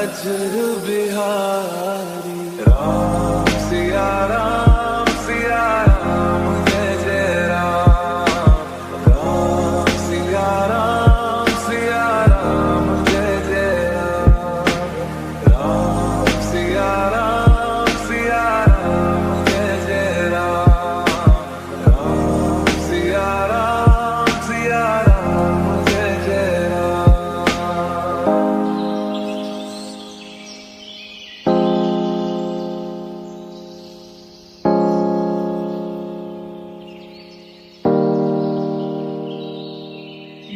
अजर बिहारी। राम सिया राम जय जय राम। राम सिया राम जय जय राम। राम सिया राम जय जय राम। राम सिया राम जय जय राम।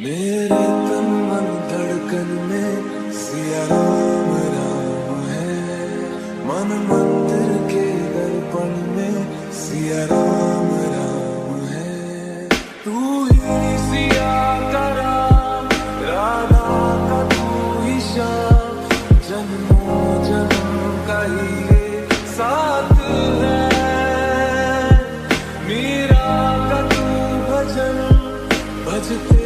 मेरे तन मन धड़कन में सिया राम है। मन मंदिर के दर्पण में सिया राम है। तू ही सिया का राम, राधा का तू ही श्याम। जन्मों जन्म का ही ये साथ है। मीरा का तू भजन भजते